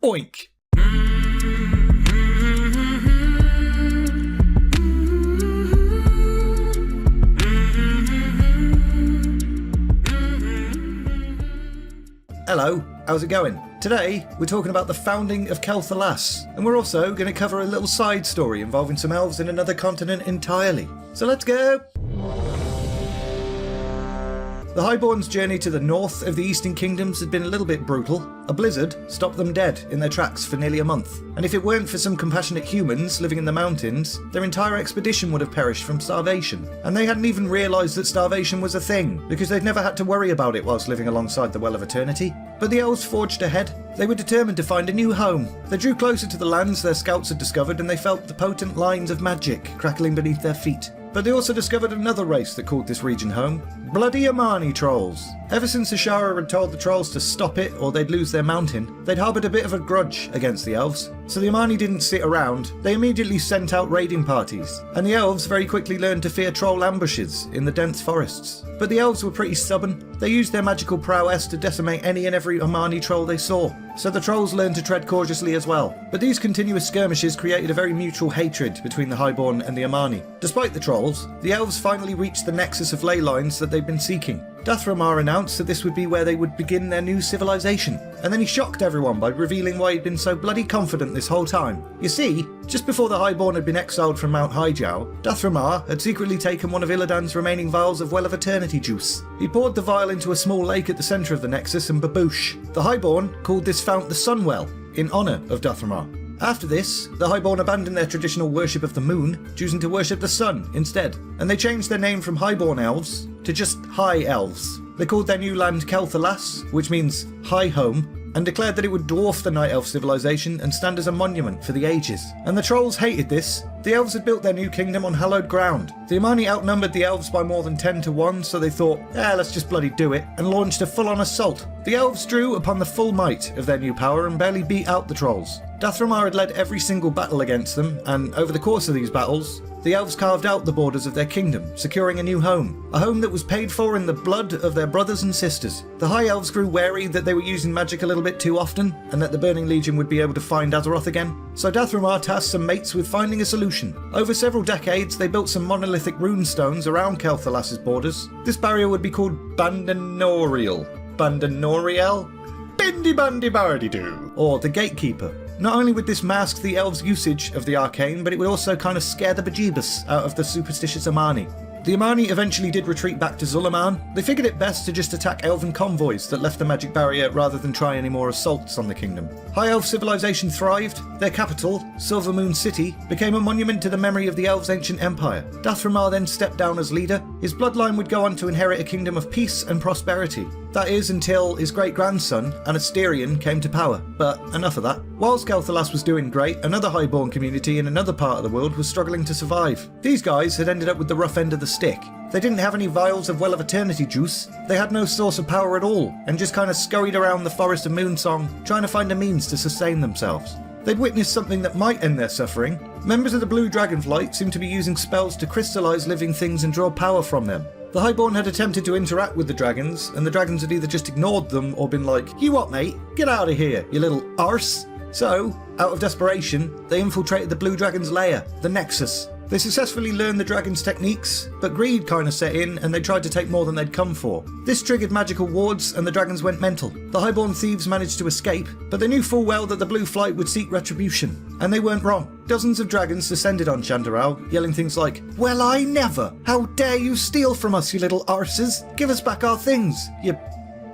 Oink! Hello, how's it going? Today, we're talking about the founding of Quel'Thalas, and we're also going to cover a little side story involving some elves in another continent entirely. So let's go! The Highborne's journey to the north of the Eastern Kingdoms had been a little bit brutal. A blizzard stopped them dead in their tracks for nearly a month, and if it weren't for some compassionate humans living in the mountains, their entire expedition would have perished from starvation. And they hadn't even realised that starvation was a thing, because they'd never had to worry about it whilst living alongside the Well of Eternity. But the elves forged ahead. They were determined to find a new home. They drew closer to the lands their scouts had discovered, and they felt the potent lines of magic crackling beneath their feet. But they also discovered another race that called this region home, bloody Amani Trolls. Ever since Ashara had told the Trolls to stop it or they'd lose their mountain, they'd harboured a bit of a grudge against the Elves. So the Amani didn't sit around, they immediately sent out raiding parties, and the Elves very quickly learned to fear troll ambushes in the dense forests. But the Elves were pretty stubborn. They used their magical prowess to decimate any and every Amani troll they saw, so the Trolls learned to tread cautiously as well. But these continuous skirmishes created a very mutual hatred between the Highborne and the Amani. Despite the Trolls, the Elves finally reached the nexus of ley lines that they'd been seeking. Dath'Remar announced that this would be where they would begin their new civilization, and then he shocked everyone by revealing why he'd been so bloody confident this whole time. You see, just before the Highborne had been exiled from Mount Hyjal, Dath'Remar had secretly taken one of Illidan's remaining vials of Well of Eternity juice. He poured the vial into a small lake at the centre of the Nexus and baboosh. The Highborne called this fount the SUNWELL, in honour of Dath'Remar. After this, the Highborne abandoned their traditional worship of the moon, choosing to worship the sun instead, and they changed their name from Highborne Elves to just High Elves. They called their new land Quel'Thalas, which means High Home, and declared that it would dwarf the Night Elf civilization and stand as a monument for the ages. And the Trolls hated this. The Elves had built their new kingdom on hallowed ground. The Amani outnumbered the Elves by more than 10 to 1, so they thought, let's just bloody do it, and launched a full-on assault. The Elves drew upon the full might of their new power and barely beat out the Trolls. Dath'Remar had led every single battle against them, and over the course of these battles, the Elves carved out the borders of their kingdom, securing a new home. A home that was paid for in the blood of their brothers and sisters. The High Elves grew wary that they were using magic a little bit too often, and that the Burning Legion would be able to find Azeroth again. So Dath'Remar tasked some mates with finding a solution. Over several decades, they built some monolithic rune stones around Quel'Thalas' borders. This barrier would be called Bandonorial. Bandonoriel? Bindi Bandi Bardi Doo. Or the Gatekeeper. Not only would this mask the elves' usage of the arcane, but it would also kind of scare the bejeebus out of the superstitious Amani. The Amani eventually did retreat back to Zul'Aman. They figured it best to just attack elven convoys that left the magic barrier rather than try any more assaults on the kingdom. High Elf civilization thrived. Their capital, SILVERMOON City, became a monument to the memory of the elves' ancient empire. Dath'Remar then stepped down as leader. His bloodline would go on to inherit a kingdom of peace and prosperity. That is, until his great-grandson, Anasterion, came to power. But enough of that. Whilst Quel'Thalas was doing great, another Highborne community in another part of the world was struggling to survive. These guys had ended up with the rough end of the stick. They didn't have any vials of Well of Eternity juice, they had no source of power at all, and just kind of scurried around the forest of Moonsong, trying to find a means to sustain themselves. They'd witnessed something that might end their suffering. Members of the Blue Dragonflight seemed to be using spells to crystallise living things and draw power from them. The Highborne had attempted to interact with the dragons, and the dragons had either just ignored them or been like, "You what, mate? Get out of here, you little arse." So, out of desperation, they infiltrated the Blue Dragon's lair, the Nexus. They successfully learned the dragon's techniques, but greed kind of set in and they tried to take more than they'd come for. This triggered magical wards and the dragons went mental. The Highborne thieves managed to escape, but they knew full well that the Blue Flight would seek retribution. And they weren't wrong. Dozens of dragons descended on Shandaral, yelling things like, "Well, I never! How dare you steal from us, you little arses! Give us back our things, you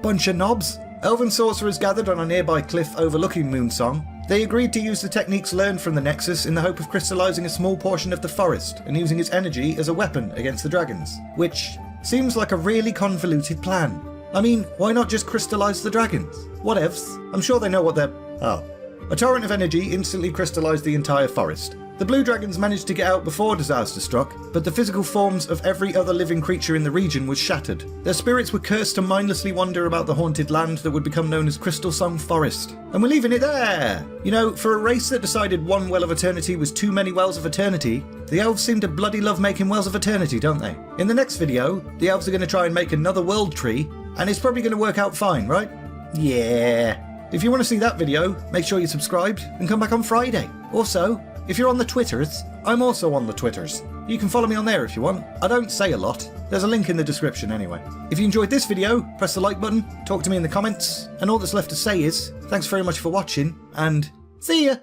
bunch of knobs!" Elven sorcerers gathered on a nearby cliff overlooking Moonsong. They agreed to use the techniques learned from the Nexus in the hope of crystallising a small portion of the forest and using its energy as a weapon against the dragons, which seems like a really convoluted plan. I mean, why not just crystallise the dragons? Whatevs, I'm sure they know what they're... Oh. A torrent of energy instantly crystallised the entire forest. The blue dragons managed to get out before disaster struck, but the physical forms of every other living creature in the region was shattered. Their spirits were cursed to mindlessly wander about the haunted land that would become known as CRYSTALSONG Forest. And we're leaving it there! You know, for a race that decided one Well of Eternity was too many Wells of Eternity, the elves seem to bloody love making Wells of Eternity, don't they? In the next video, the elves are going to try and make another world tree, and it's probably going to work out fine, right? Yeah. If you want to see that video, make sure you're subscribed and come back on Friday. Also, if you're on the Twitters, I'm also on the Twitters. You can follow me on there if you want. I don't say a lot. There's a link in the description anyway. If you enjoyed this video, press the like button, talk to me in the comments, and all that's left to say is, thanks very much for watching, and see ya!